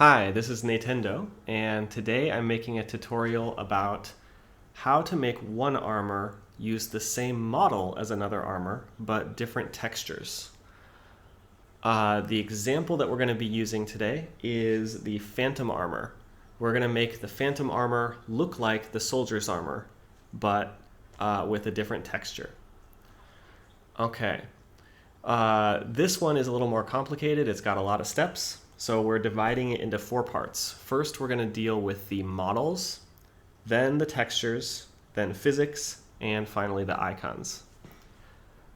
Hi, this is Nintendo, and today I'm making a tutorial about how to make one armor use the same model as another armor, but different textures. The example that we're going to be using today is the Phantom armor. We're going to make the Phantom armor look like the soldier's armor, but with a different texture. Okay. This one is a little more complicated. It's got a lot of steps. So we're dividing it into 4 parts. First, we're going to deal with the models, then the textures, then physics, and finally the icons.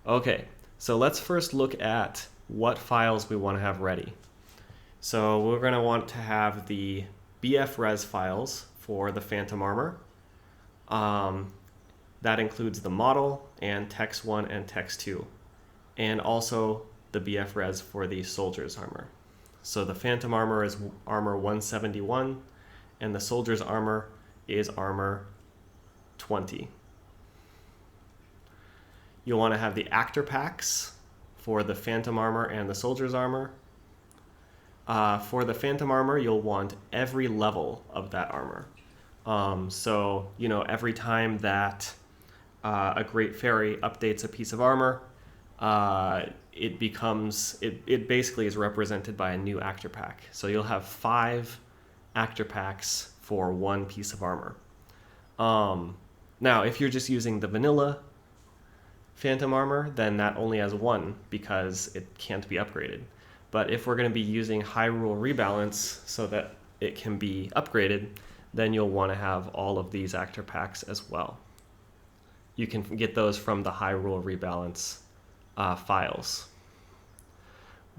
Okay, so let's first look at what files we want to have ready. So we're going to want to have the BFRes files for the Phantom armor. That includes the model and text1 and text2, and also the BFRes for the soldier's armor. So the Phantom armor is armor 171, and the soldier's armor is armor 20. You'll want to have the actor packs for the Phantom armor and the soldier's armor. For the Phantom armor, you'll want every level of that armor. So, every time that a Great Fairy updates a piece of armor, it basically is represented by a new actor pack. So you'll have 5 actor packs for one piece of armor. Now, if you're just using the vanilla Phantom armor, then that only has 1 because it can't be upgraded. But if we're going to be using Hyrule Rebalance so that it can be upgraded, then you'll want to have all of these actor packs as well. You can get those from the Hyrule Rebalance files.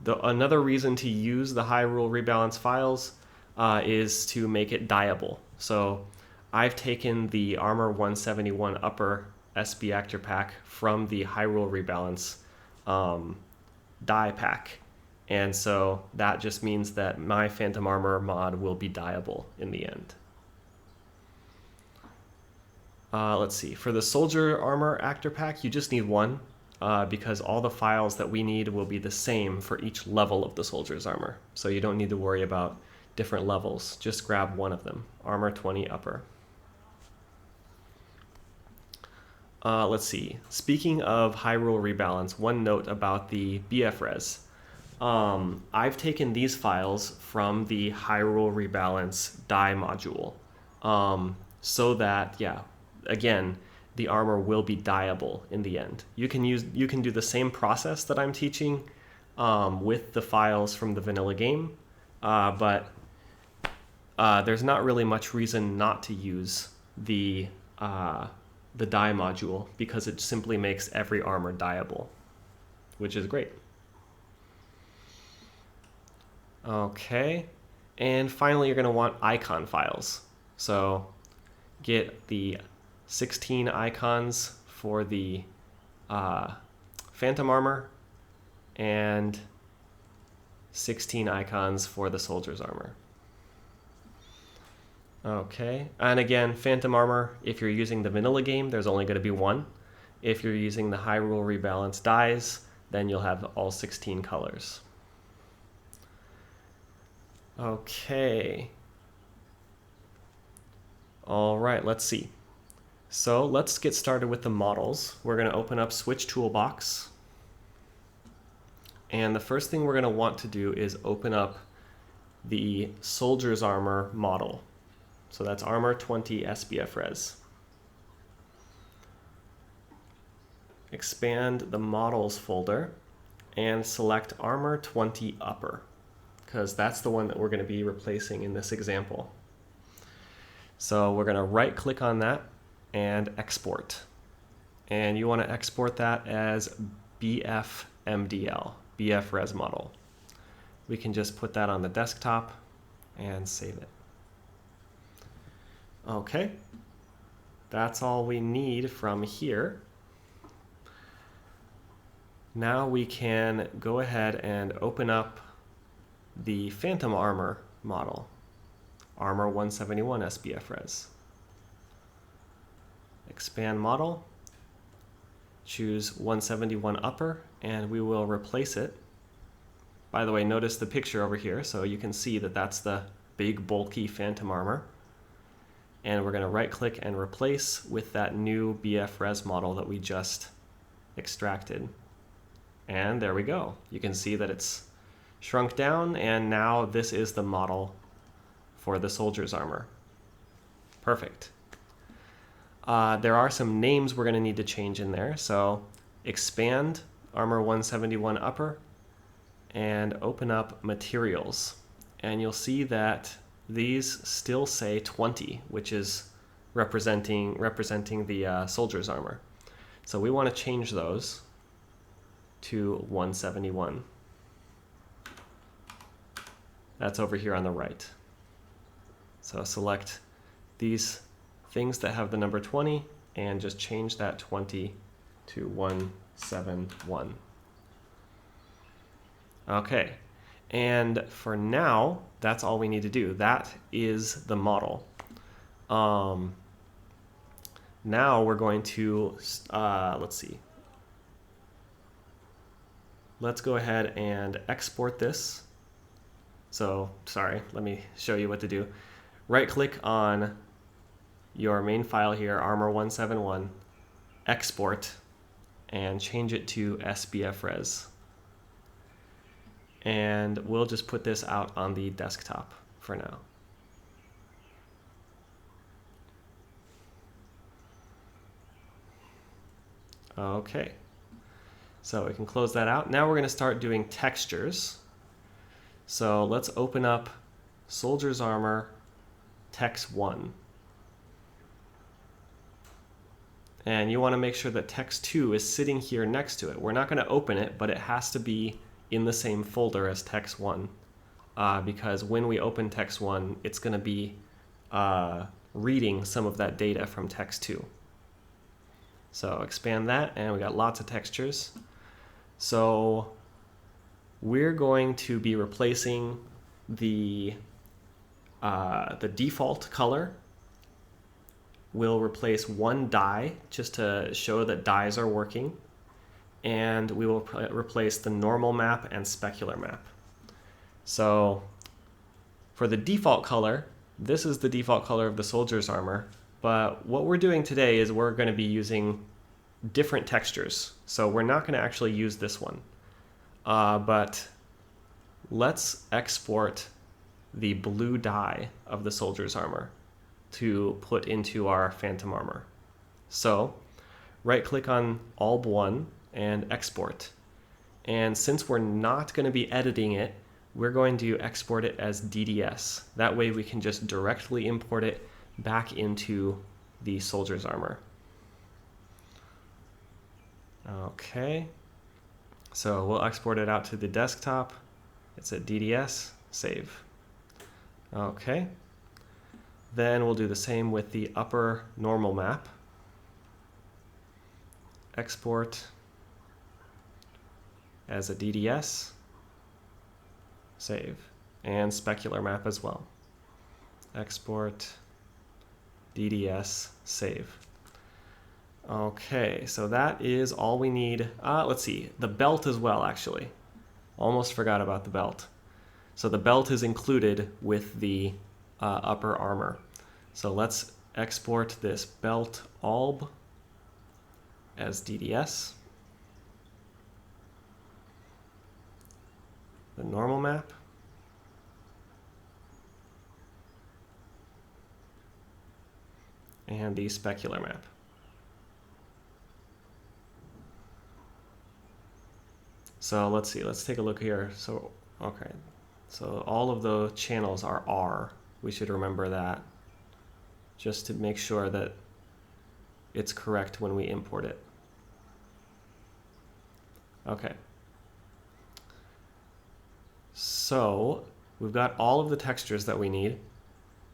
Another reason to use the Hyrule Rebalance files is to make it dyeable. So I've taken the Armor 171 Upper SB Actor Pack from the Hyrule Rebalance dye pack. And so that just means that my Phantom Armor mod will be dyeable in the end. Let's see. For the Soldier Armor Actor Pack, you just need 1. Because all the files that we need will be the same for each level of the soldier's armor. So you don't need to worry about different levels. Just grab one of them, Armor 20 Upper. Let's see. Speaking of Hyrule Rebalance, one note about the BFRes. I've taken these files from the Hyrule Rebalance dye module so that, again, the armor will be dyeable in the end. You can do the same process that I'm teaching with the files from the vanilla game, but there's not really much reason not to use the dye module because it simply makes every armor dyeable, which is great. Okay, and finally you're going to want icon files. So get the 16 icons for the Phantom armor and 16 icons for the soldier's armor. Okay, and again, Phantom armor, if you're using the vanilla game, there's only going to be 1. If you're using the Hyrule Rebalance dyes, then you'll have all 16 colors. Okay. All right, let's see. So let's get started with the models. We're going to open up Switch Toolbox. And the first thing we're going to want to do is open up the Soldier's Armor model. So that's Armor 20 SBFRes. Expand the Models folder and select Armor 20 Upper, because that's the one that we're going to be replacing in this example. So we're going to right-click on that and export. And you want to export that as BFMDL, BFRes model. We can just put that on the desktop and save it. Okay, that's all we need from here. Now we can go ahead and open up the Phantom armor model, Armor 171 SBFRes. Expand model, choose 171 upper, and we will replace it By the way, notice the picture over here, so you can see that that's the big bulky Phantom armor. And we're going to right click and replace with that new BF res model that we just extracted. And there we go. You can see that it's shrunk down, and now this is the model for the soldier's armor. Perfect. There are some names we're going to need to change in there. So expand Armor 171 upper and open up materials. And you'll see that these still say 20, which is representing the soldier's armor. So we want to change those to 171. That's over here on the right. So select these things that have the number 20 and just change that 20 to 171. Okay, and for now, that's all we need to do. That is the model. Now we're going to, let's see. Let's go ahead and export this. So, sorry, let me show you what to do. Right click on your main file here, Armor 171, export, and change it to SBF res. And we'll just put this out on the desktop for now. Okay, so we can close that out. Now we're going to start doing textures. So let's open up Soldier's Armor Text 1. And you want to make sure that Text 2 is sitting here next to it. We're not going to open it, but it has to be in the same folder as Text 1. Because when we open Text 1, it's going to be reading some of that data from Text 2. So expand that, and we got lots of textures. So we're going to be replacing the default color. We'll replace one dye just to show that dyes are working. And we will replace the normal map and specular map. So for the default color, this is the default color of the soldier's armor. But what we're doing today is we're going to be using different textures. So we're not going to actually use this one. But let's export the blue dye of the soldier's armor to put into our Phantom armor. So right-click on ALB1 and export. And since we're not going to be editing it, we're going to export it as DDS. That way we can just directly import it back into the soldier's armor. Okay, so we'll export it out to the desktop. It's at DDS, save. Okay, then we'll do the same with the upper normal map. Export as a DDS, save, and specular map as well. Export, DDS, save. Okay, so that is all we need. Let's see, the belt as well, actually. Almost forgot about the belt. So the belt is included with the upper armor. So let's export this belt alb as DDS. The normal map. And the specular map. So let's see, let's take a look here. So, okay, so all of the channels are R. We should remember that just to make sure that it's correct when we import it. Okay. So we've got all of the textures that we need.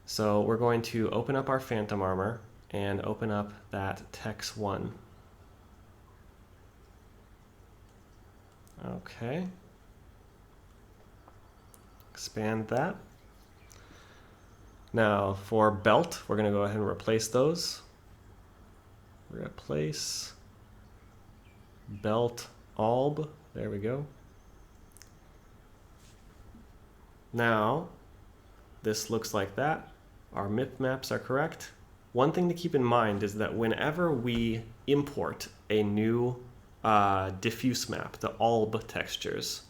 So we're going to open up our Phantom armor and open up that Text 1. Okay. Expand that. Now for belt, we're going to go ahead and replace those. Replace belt alb. There we go. Now, this looks like that. Our MIP maps are correct. One thing to keep in mind is that whenever we import a new diffuse map, the ALB textures,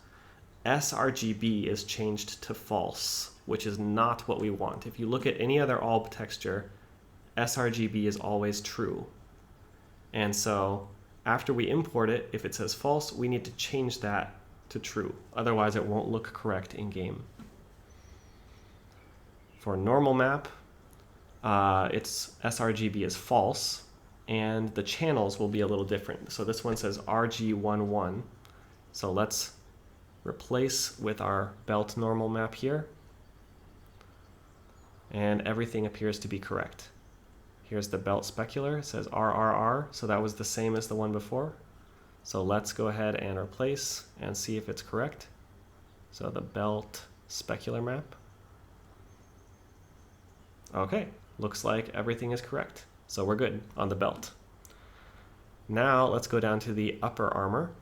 sRGB is changed to false, which is not what we want. If you look at any other ALB texture, sRGB is always true. And so after we import it, if it says false, we need to change that to true. Otherwise, it won't look correct in game. For normal map, its sRGB is false, and the channels will be a little different. So this one says RG11. So let's replace with our belt normal map here, and everything appears to be correct. Here's the belt specular, it says RRR, so that was the same as the one before. So let's go ahead and replace and see if it's correct. So the belt specular map. Okay, looks like everything is correct. So we're good on the belt. Now let's go down to the upper armor.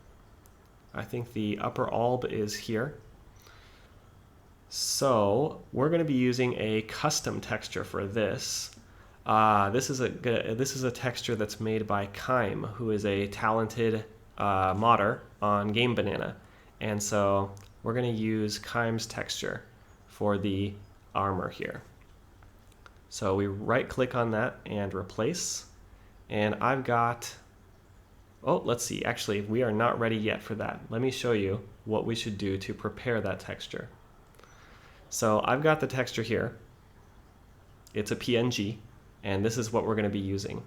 I think the upper alb is here. So we're going to be using a custom texture for this. This is a texture that's made by Kyim, who is a talented modder on Game Banana. And so we're going to use Kyim's texture for the armor here. So we right click on that and replace. And I've got, oh, let's see, actually we are not ready yet for that. Let me show you what we should do to prepare that texture. So I've got the texture here. It's a PNG, and this is what we're going to be using.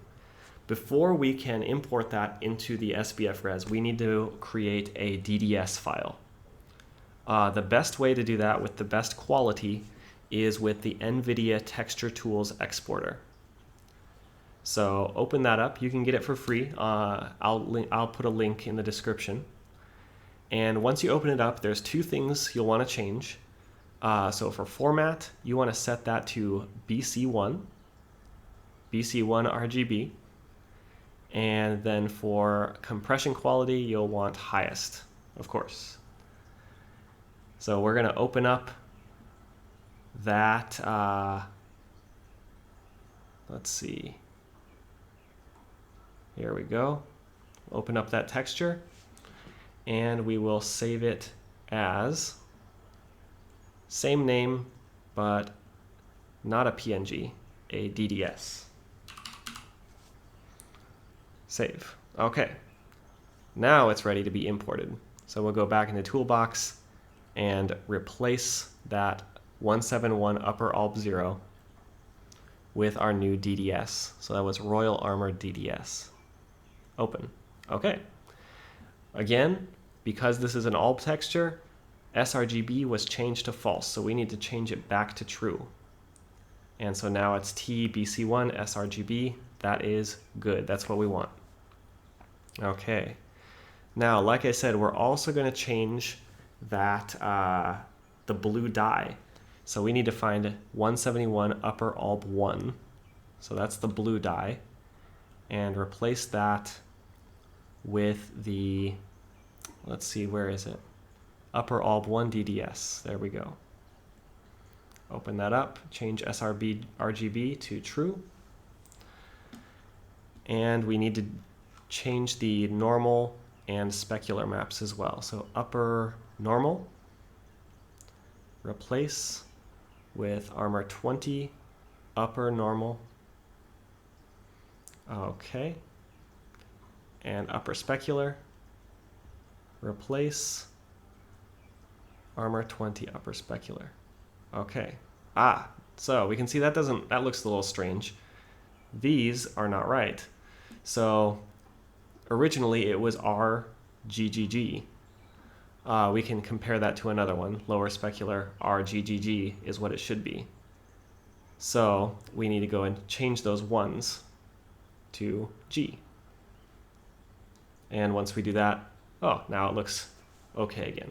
Before we can import that into the SBF res, we need to create a DDS file. The best way to do that with the best quality is with the Nvidia Texture Tools exporter. So open that up. You can get it for free. I'll put a link in the description. And once you open it up, there's two things you'll want to change. So for format, you want to set that to BC1 RGB. And then for compression quality, you'll want highest, of course. So we're going to open up that, let's see, here we go. Open up that texture, and we will save it as same name, but not a PNG, a DDS. Save. Okay. Now it's ready to be imported. So we'll go back into Toolbox and replace that 171 upper alb 0 with our new DDS. So that was Royal Armor DDS. Open. Okay. Again, because this is an alb texture, sRGB was changed to false, so we need to change it back to true. And so now it's TBC1 sRGB. That is good. That's what we want. Okay. Now, like I said, we're also going to change that the blue dye. So we need to find 171 upper alb 1. So that's the blue dye. And replace that with the, let's see, where is it? Upper alb 1 DDS. There we go. Open that up, change sRGB to true. And we need to change the normal and specular maps as well. So upper normal, replace with armor 20, upper normal. Okay. And upper specular, replace armor 20, upper specular. Okay. So we can see that looks a little strange. These are not right. So originally it was RGGG. We can compare that to another one. Lower specular RGGG is what it should be. So we need to go and change those ones to G. And once we do that, oh, now it looks okay again.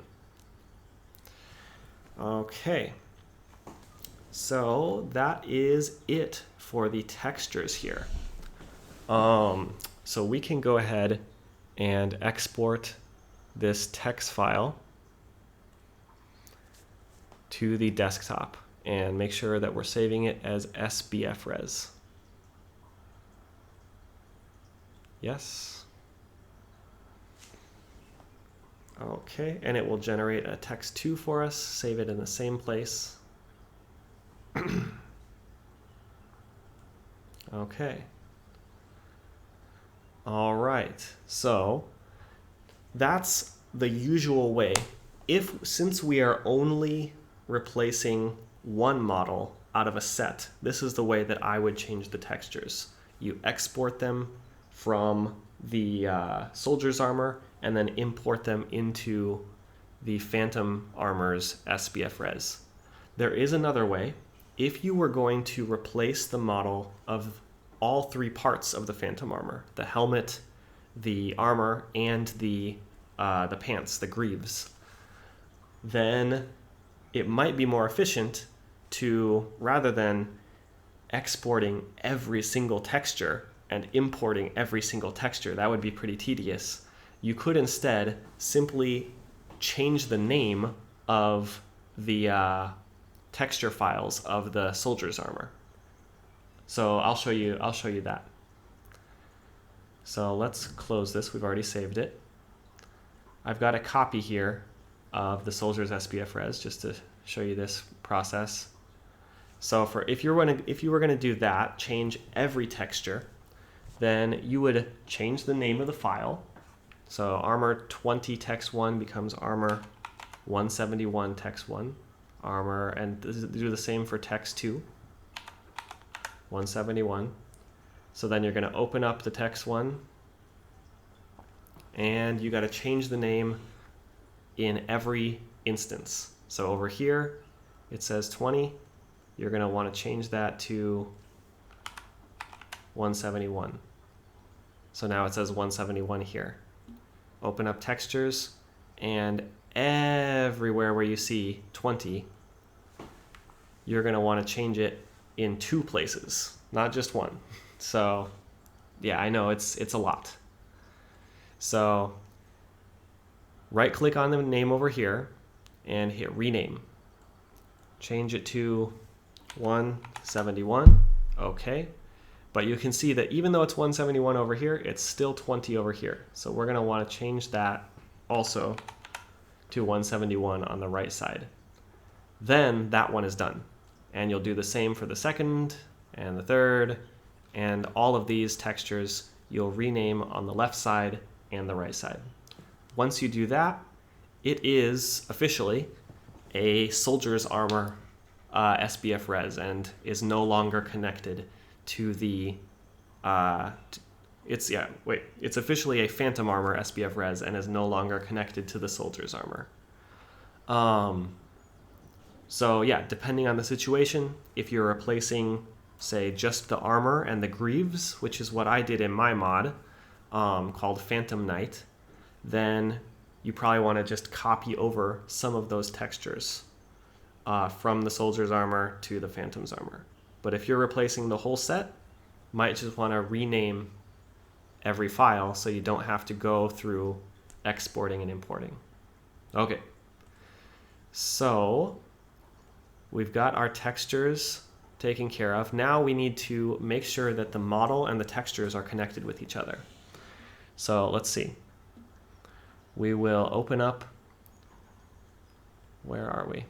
Okay. So that is it for the textures here. So we can go ahead and export this text file to the desktop and make sure that we're saving it as SBF res. Yes. Okay, and it will generate a text2 for us, save it in the same place. Okay. All right, so that's the usual way. Since we are only replacing one model out of a set, this is the way that I would change the textures. You export them from the soldier's armor and then import them into the Phantom armor's SBF res. There is another way. If you were going to replace the model of all three parts of the Phantom armor, the helmet, the armor, and the pants, the greaves, then it might be more efficient to, rather than exporting every single texture and importing every single texture, that would be pretty tedious. You could instead simply change the name of the texture files of the soldier's armor. So I'll show you that. So let's close this. We've already saved it. I've got a copy here of the soldier's SBF res just to show you this process. So if you were going to do that, change every texture, then you would change the name of the file. So armor 20 text 1 becomes armor 171 text 1 armor, and do the same for text 2 171. So then you're going to open up the text 1 and you got to change the name in every instance. So over here it says 20, you're going to want to change that to 171. So now it says 171 here. Open up textures, and everywhere where you see 20, you're going to want to change it in 2 places, not just 1. So yeah, I know it's a lot. So right click on the name over here and hit rename. Change it to 171. Okay. But you can see that even though it's 171 over here, it's still 20 over here. So we're going to want to change that also to 171 on the right side. Then that one is done. And you'll do the same for the second and the third, and all of these textures you'll rename on the left side and the right side. Once you do that, it is officially a soldier's armor SBF res and is no longer connected to the it's officially a Phantom armor SBF res and is no longer connected to the soldier's armor. So yeah, depending on the situation, if you're replacing, say, just the armor and the greaves, which is what I did in my mod called Phantom Knight, then you probably want to just copy over some of those textures from the soldier's armor to the Phantom's armor. But if you're replacing the whole set, might just want to rename every file so you don't have to go through exporting and importing. Okay, so we've got our textures taken care of. Now we need to make sure that the model and the textures are connected with each other. So let's see. We will open up, where are we?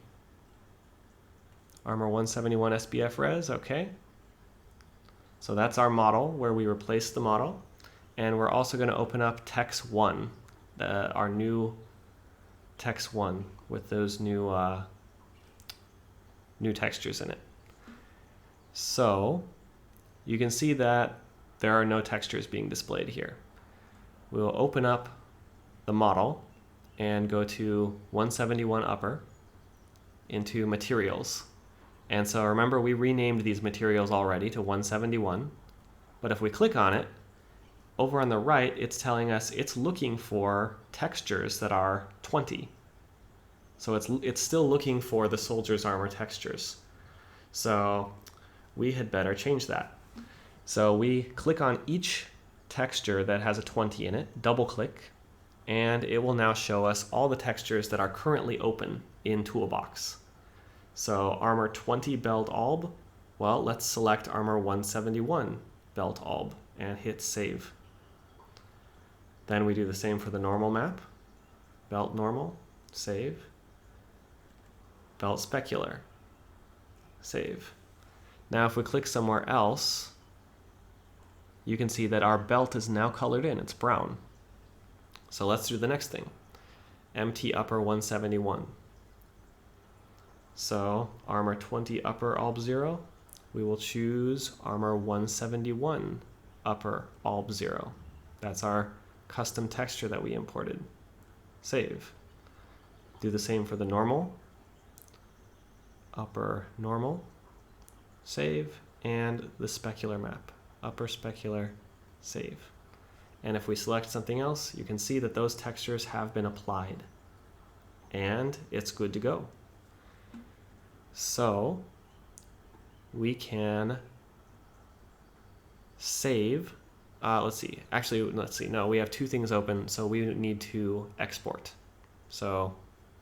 Armor 171 SBF res, okay. So that's our model where we replaced the model. And we're also going to open up text 1, our new text 1 with those new textures in it. So you can see that there are no textures being displayed here. We'll open up the model and go to 171 upper into materials. And so remember, we renamed these materials already to 171. But if we click on it, over on the right, it's telling us it's looking for textures that are 20. So it's still looking for the soldier's armor textures. So we had better change that. So we click on each texture that has a 20 in it, double click, and it will now show us all the textures that are currently open in Toolbox. So armor 20 belt alb, well, let's select armor 171 belt alb and hit save. Then we do the same for the normal map. Belt normal, save. Belt specular, save. Now if we click somewhere else, you can see that our belt is now colored in, it's brown. So let's do the next thing. Empty upper 171. So armor 20 upper alb 0, we will choose armor 171 upper alb 0. That's our custom texture that we imported. Save. Do the same for the normal. Upper normal, save, and the specular map. Upper specular, save. And if we select something else, you can see that those textures have been applied. And it's good to go. So we can save. Let's see. Actually, let's see. No, we have two things open, so we need to export. So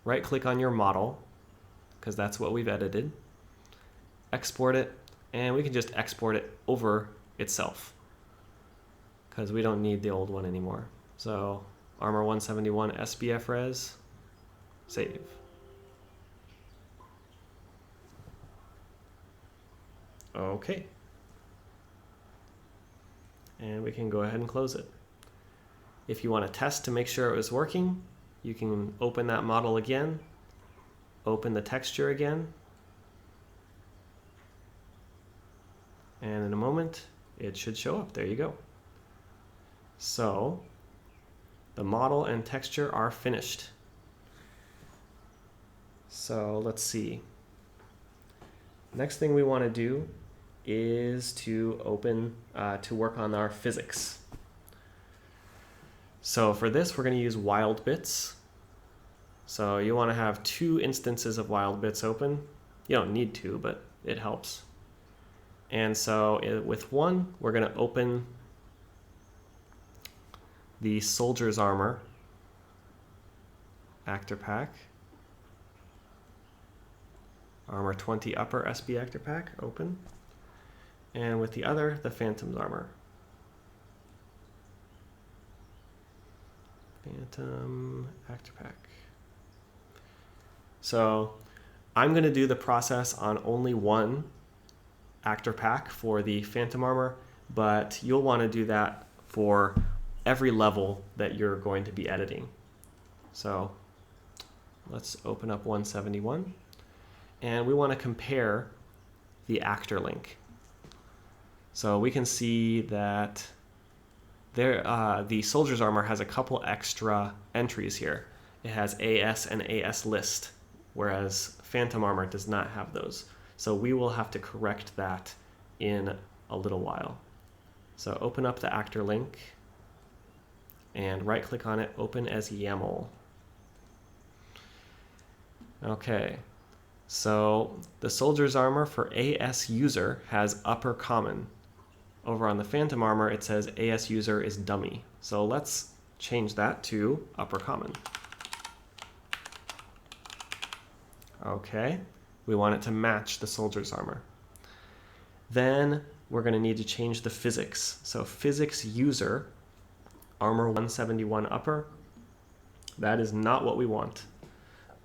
right-click on your model, because that's what we've edited. Export it, and we can just export it over itself, because we don't need the old one anymore. So armor 171 SBF res, save. Okay. And we can go ahead and close it. If you want to test to make sure it was working, you can open that model again, open the texture again, and in a moment it should show up. There you go. So the model and texture are finished. So let's see. Next thing we want to do is to open to work on our physics. So for this, we're going to use wild bits. So you want to have 2 instances of wild bits open. You don't need to, but it helps. And so with one, we're going to open the soldier's armor actor pack. Armor 20 upper SB actor pack, open. And with the other, the Phantom's armor. Phantom actor pack. So I'm going to do the process on only one actor pack for the Phantom armor, but you'll want to do that for every level that you're going to be editing. So let's open up 171, and we want to compare the actor link. So we can see that there, the soldier's armor has a couple extra entries here. It has AS and AS list, whereas Phantom armor does not have those. So we will have to correct that in a little while. So open up the actor link and right click on it, open as YAML. Okay, so the soldier's armor for AS user has upper common. Over on the Phantom armor, it says AS user is dummy. So let's change that to upper common. Okay, we want it to match the soldier's armor. Then we're going to need to change the physics. So physics user, armor 171 upper, that is not what we want.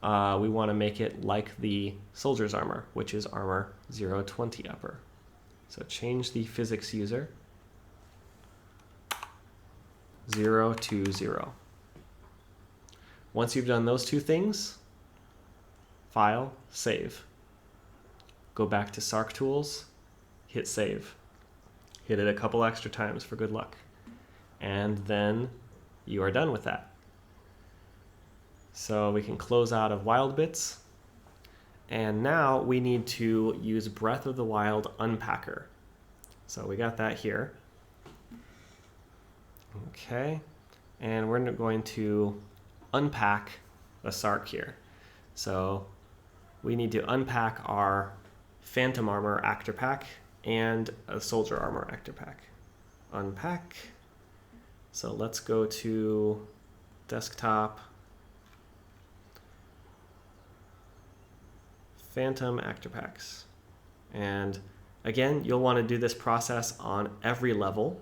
We want to make it like the soldier's armor, which is armor 020 upper. So change the physics user 020. Once you've done those two things, File, Save. Go back to Sarc Tools, hit Save. Hit it a couple extra times for good luck. And then you are done with that. So we can close out of wild bits. And now we need to use Breath of the Wild Unpacker. So we got that here. Okay, and we're going to unpack a Sarc here. So we need to unpack our Phantom armor actor pack and a soldier armor actor pack. Unpack. So let's go to desktop, Phantom actor packs. And again, you'll want to do this process on every level.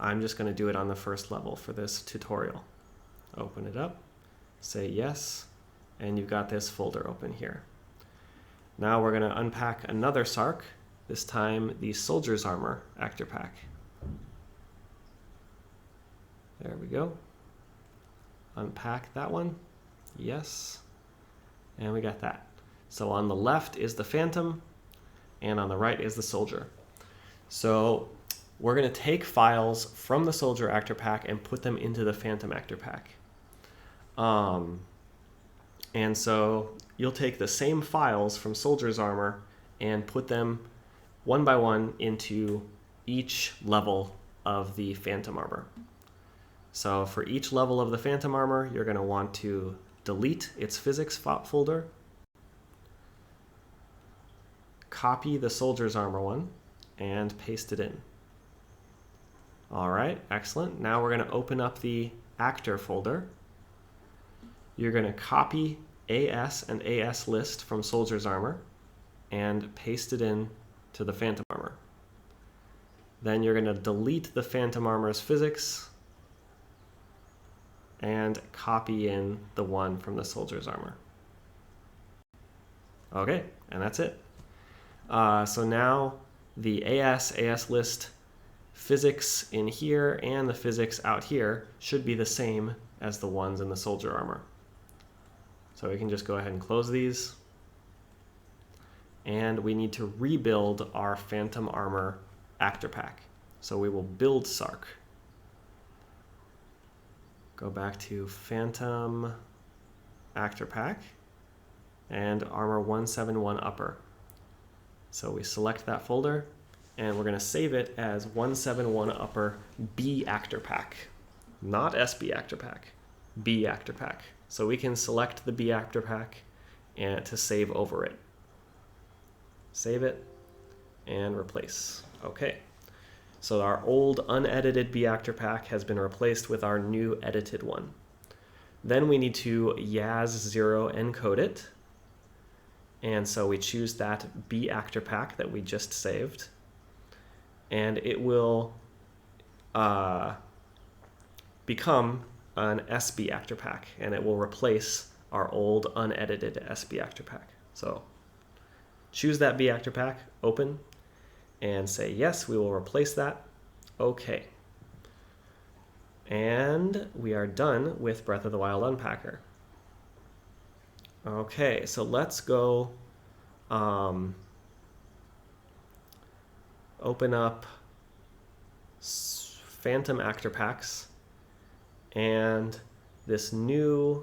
I'm just going to do it on the first level for this tutorial. Open it up, say yes, and you've got this folder open here. Now we're going to unpack another Sark, this time the Soldier's Armor actor pack. There we go. Unpack that one. Yes. And we got that. So on the left is the Phantom, and on the right is the Soldier. So we're going to take files from the Soldier actor pack and put them into the Phantom actor pack. And so you'll take the same files from Soldier's Armor and put them one by one into each level of the Phantom Armor. So for each level of the Phantom Armor, you're going to want to delete its physics folder, copy the Soldier's Armor one, and paste it in. All right, excellent. Now we're going to open up the actor folder. You're going to copy AS and AS list from Soldier's Armor and paste it in to the Phantom Armor. Then you're going to delete the Phantom Armor's physics and copy in the one from the Soldier's Armor. Okay, and that's it. So now the AS list physics in here and the physics out here should be the same as the ones in the Soldier Armor. So we can just go ahead and close these. And we need to rebuild our Phantom Armor actor pack. So we will build Sark. Go back to Phantom actor pack and Armor 171 upper. So we select that folder and we're going to save it as 171 upper B actor pack, not SB actor pack, B actor pack. So we can select the B actor pack and to save over it. Save it and replace. Okay. So our old unedited B actor pack has been replaced with our new edited one. Then we need to YAS0 encode it. And so we choose that B actor pack that we just saved. And it will become an SB actor pack, and it will replace our old unedited SB actor pack. So choose that B actor pack, open, and say yes, we will replace that. Okay. And we are done with Breath of the Wild Unpacker. Okay, so let's go open up Phantom actor packs and this new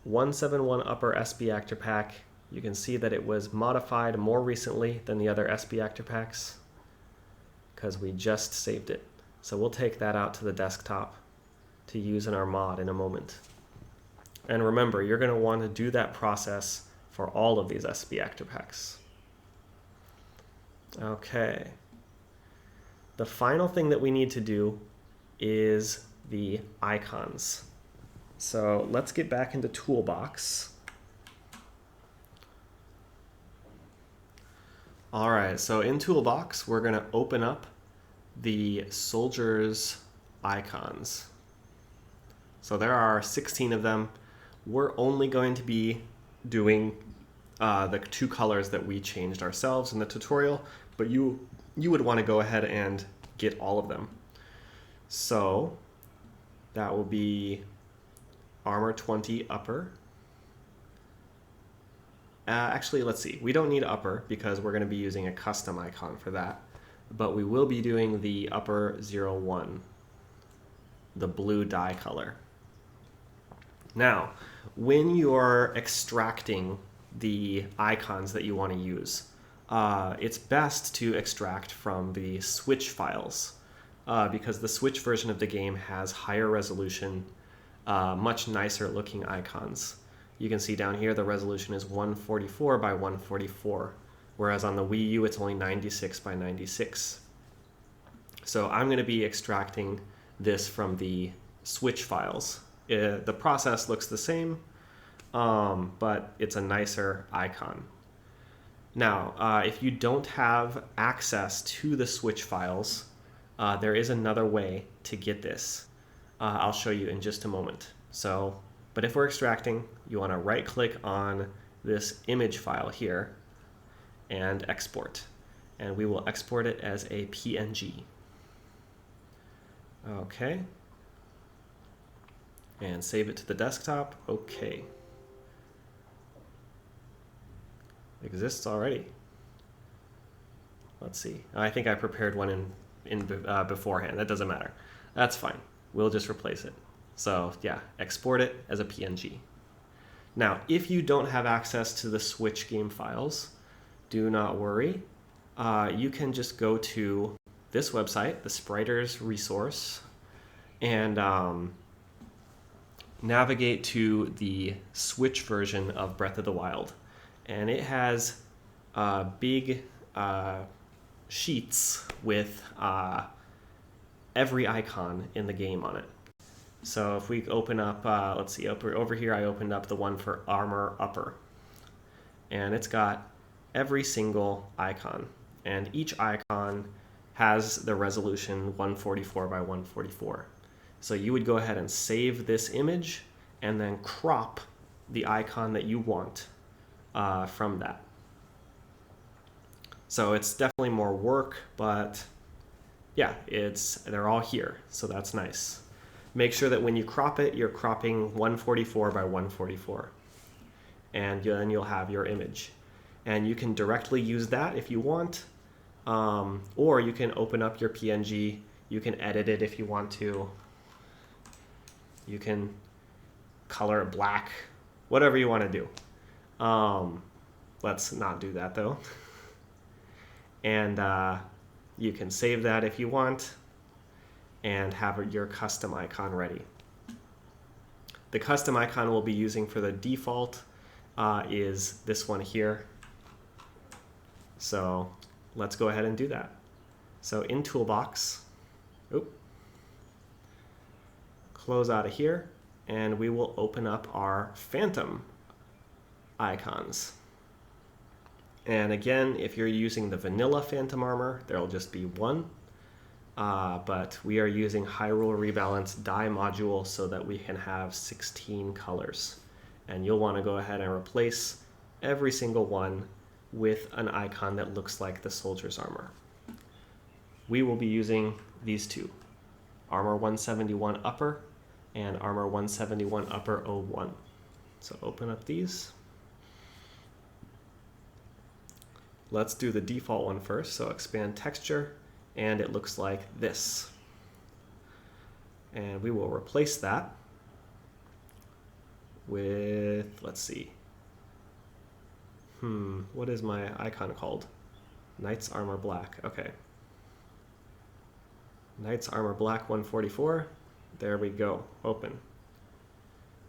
171 upper SB actor pack. You can see that it was modified more recently than the other SB actor packs because we just saved it. So we'll take that out to the desktop to use in our mod in a moment. And remember, you're going to want to do that process for all of these SB actor packs. Okay. The final thing that we need to do is the icons. So let's get back into Toolbox. All right, so in Toolbox, we're going to open up the Soldier's icons. So there are 16 of them. We're only going to be doing the two colors that we changed ourselves in the tutorial, but you would want to go ahead and get all of them. So that will be Armor 20 upper. Actually, let's see. We don't need upper because we're going to be using a custom icon for that, but we will be doing the upper 01, the blue dye color. Now, when you're extracting the icons that you want to use, it's best to extract from the Switch files because the Switch version of the game has higher resolution, much nicer looking icons. You can see down here the resolution is 144 by 144, whereas on the Wii U it's only 96 by 96. So I'm going to be extracting this from the Switch files. The process looks the same, but it's a nicer icon. Now, if you don't have access to the switch files, there is another way to get this. I'll show you in just a moment. But if we're extracting, you want to right click on this image file here and export. And we will export it as a PNG. Okay. And save it to the desktop. Okay. Exists already. Let's see. I think I prepared one beforehand. That doesn't matter. That's fine. We'll just replace it. So yeah, export it as a PNG. Now, if you don't have access to the Switch game files, do not worry. You can just go to this website, the Spriters resource, and navigate to the Switch version of Breath of the Wild. And it has big sheets with every icon in the game on it. So if we open up, let's see, over here I opened up the one for Armor Upper. And it's got every single icon. And each icon has the resolution 144 by 144. So you would go ahead and save this image and then crop the icon that you want from that. So it's definitely more work, but yeah, they're all here, so that's nice. Make sure that when you crop it, you're cropping 144 by 144, and then you'll have your image. And you can directly use that if you want, or you can open up your PNG. You can edit it if you want to. You can color it black, whatever you want to do. Let's not do that though. And you can save that if you want and have your custom icon ready. The custom icon we'll be using for the default is this one here. So let's go ahead and do that. So in Toolbox, close out of here, and we will open up our Phantom icons. And again, if you're using the vanilla Phantom armor, there will just be one. But we are using Hyrule Rebalance dye module so that we can have 16 colors. And you'll want to go ahead and replace every single one with an icon that looks like the soldier's armor. We will be using these two, Armor 171 Upper and Armor 171 Upper 01. So open up these. Let's do the default one first. So expand texture, and it looks like this. And we will replace that with, let's see, what is my icon called? Knight's Armor Black. Okay. Knight's Armor Black 144. There we go. Open.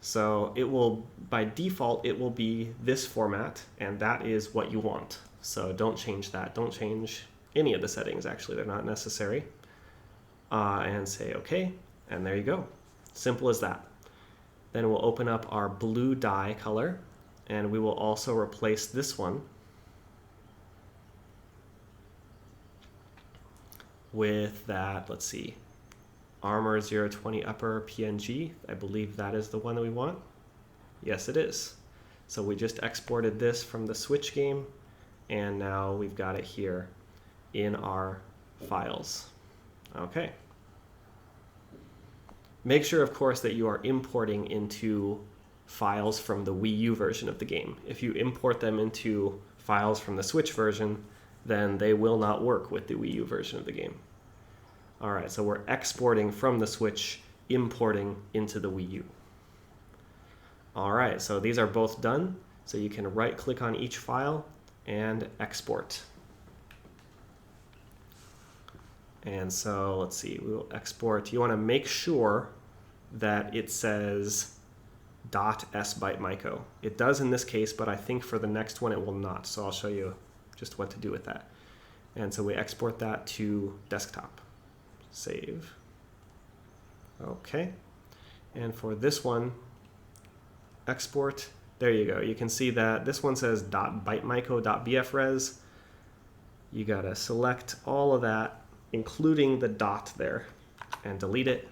So it will, by default, it will be this format, and that is what you want. So don't change that. Don't change any of the settings, actually. They're not necessary. And say OK, and there you go. Simple as that. Then we'll open up our blue dye color, and we will also replace this one with that, let's see, Armor 020 Upper PNG. I believe that is the one that we want. Yes, it is. So we just exported this from the Switch game, and now we've got it here in our files. Okay. Make sure, of course, that you are importing into files from the Wii U version of the game. If you import them into files from the Switch version, then they will not work with the Wii U version of the game. All right, so we're exporting from the Switch, importing into the Wii U. All right, so these are both done. So you can right-click on each file and export. And so let's see, we will export. You want to make sure that it says .sbytemyco. It does in this case, but I think for the next one it will not. So I'll show you just what to do with that. And so we export that to desktop. Save. Okay. And for this one, export, There you go. You can see that this one says .bytemyco.bfres. You gotta select all of that, including the dot there, and delete it,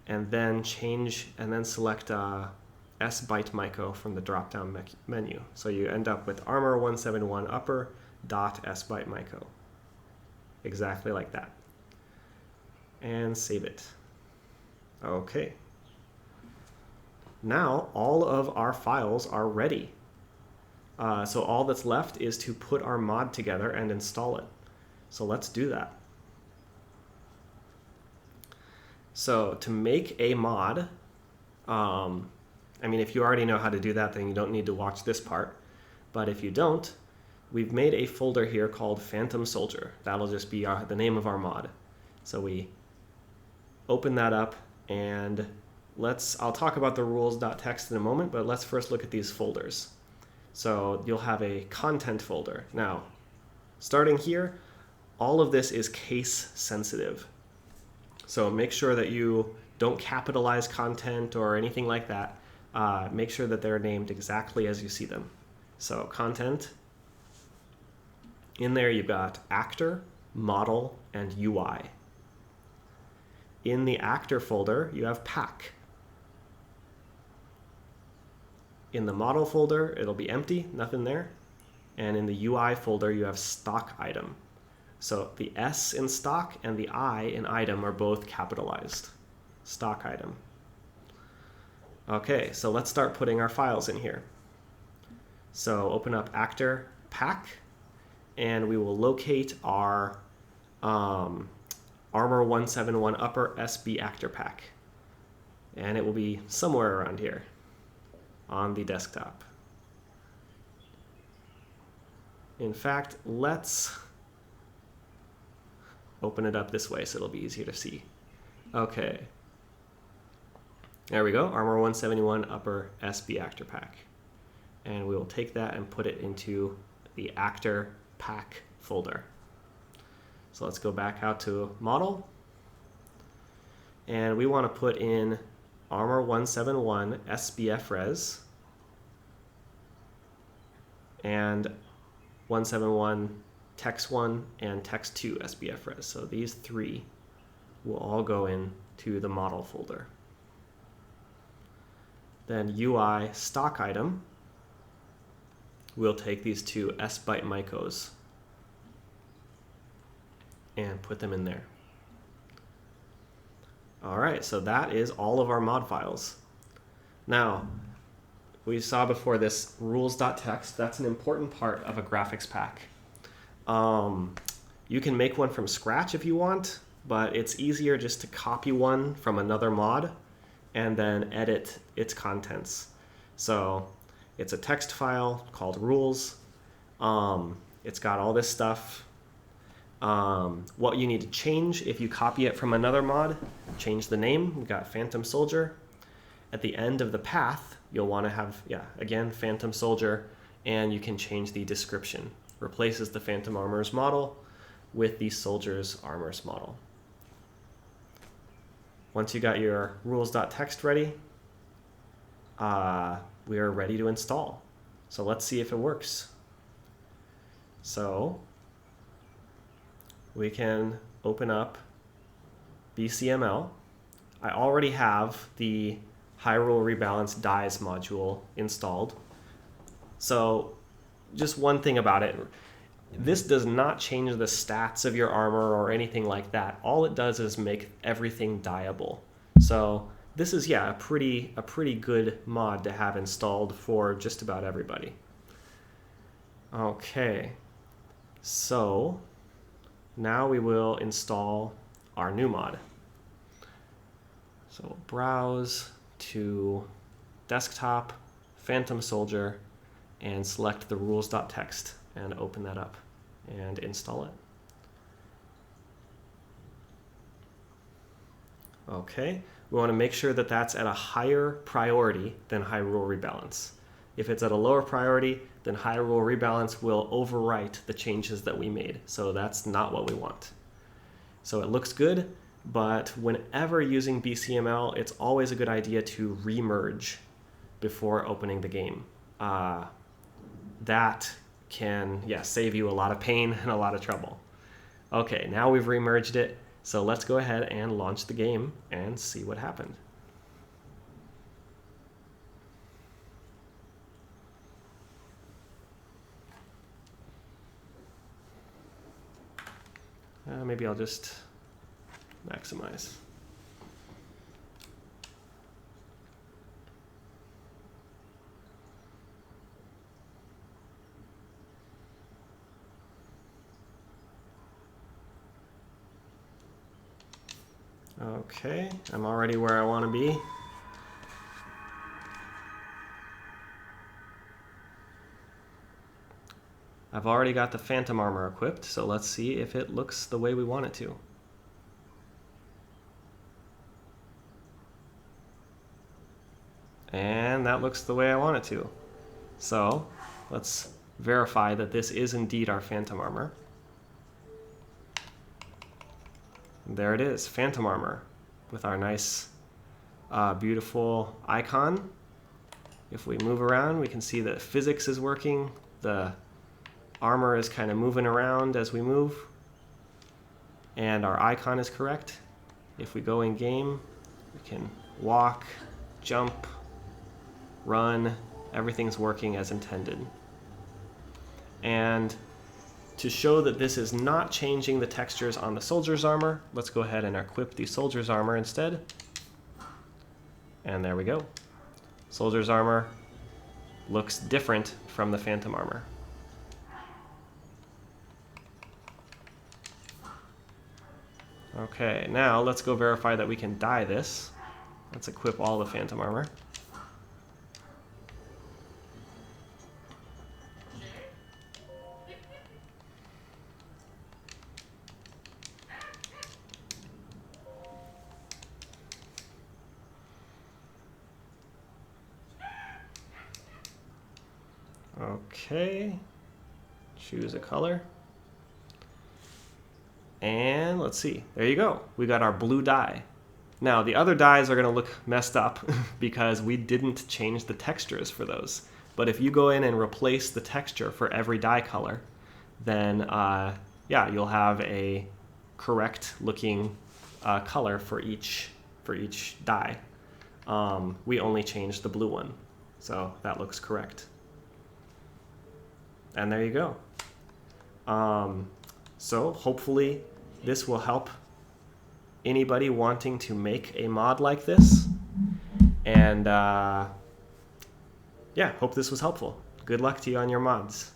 and then select s-bytemyco from the drop-down menu. So you end up with armor 171 upper dot s-bytemyco. Exactly like that. And save it. Okay. Now all of our files are ready. So all that's left is to put our mod together and install it. So let's do that. So to make a mod, I mean, if you already know how to do that, then you don't need to watch this part. But if you don't, we've made a folder here called Phantom Soldier. That'll just be the name of our mod. So we open that up, and I'll talk about the rules.txt in a moment, but let's first look at these folders. So you'll have a content folder. Now, starting here, all of this is case sensitive. So make sure that you don't capitalize content or anything like that. Make sure that they're named exactly as you see them. So content, in there you've got actor, model, and UI. In the actor folder, you have pack. In the model folder, it'll be empty, nothing there. And in the UI folder, you have stock item. So the S in stock and the I in item are both capitalized. Stock item. Okay, so let's start putting our files in here. So open up actor pack, and we will locate our armor 171 upper SB actor pack. And it will be somewhere around here on the desktop. In fact, let's open it up this way so it'll be easier to see. Okay. There we go, armor 171 upper SB actor pack. And we will take that and put it into the actor pack folder. So let's go back out to model. And we want to put in armor 171 SBF res and 171 text 1 and text 2 SBF res. So these three will all go into the model folder. Then UI stock item, we'll take these two s-bytemycos and put them in there. All right, so that is all of our mod files. Now, we saw before this rules.txt, that's an important part of a graphics pack. You can make one from scratch if you want, but it's easier just to copy one from another mod and then edit its contents. So it's a text file called rules. It's got all this stuff. What you need to change if you copy it from another mod, change the name. We've got Phantom Soldier. At the end of the path, you'll want to have, again, Phantom Soldier, and you can change the description. Replaces the Phantom Armor's model with the Soldier's Armor's model. Once you got your rules.txt ready, we are ready to install. So let's see if it works. So we can open up BCML. I already have the Hyrule Rebalance Dies module installed. So just one thing about it, this does not change the stats of your armor or anything like that. All it does is make everything dyeable. So this is, a pretty good mod to have installed for just about everybody. Okay, so now we will install our new mod. So we'll browse to desktop, Phantom Soldier, and select the rules.txt and open that up and install it. Okay, we want to make sure that that's at a higher priority than Hyrule Rebalance. If it's at a lower priority, then Hyrule Rebalance will overwrite the changes that we made. So that's not what we want. So it looks good, but whenever using BCML, it's always a good idea to remerge before opening the game. That can, save you a lot of pain and a lot of trouble. Okay, now we've remerged it, so let's go ahead and launch the game and see what happened. Maybe I'll just maximize. Okay, I'm already where I want to be. I've already got the Phantom Armor equipped, so let's see if it looks the way we want it to. And that looks the way I want it to. So let's verify that this is indeed our Phantom Armor. There it is, Phantom Armor, with our nice, beautiful icon. If we move around, we can see that physics is working. The armor is kind of moving around as we move. And our icon is correct. If we go in game, we can walk, jump, run. Everything's working as intended. And to show that this is not changing the textures on the soldier's armor, let's go ahead and equip the soldier's armor instead. And there we go. Soldier's armor looks different from the Phantom Armor. Okay, now let's go verify that we can dye this. Let's equip all the Phantom Armor. Okay, choose a color. And let's see, there you go. We got our blue dye. Now the other dyes are gonna look messed up because we didn't change the textures for those. But if you go in and replace the texture for every dye color, then yeah, you'll have a correct looking color for each dye. We only changed the blue one, so that looks correct. And there you go. So hopefully this will help anybody wanting to make a mod like this. And yeah, hope this was helpful. Good luck to you on your mods.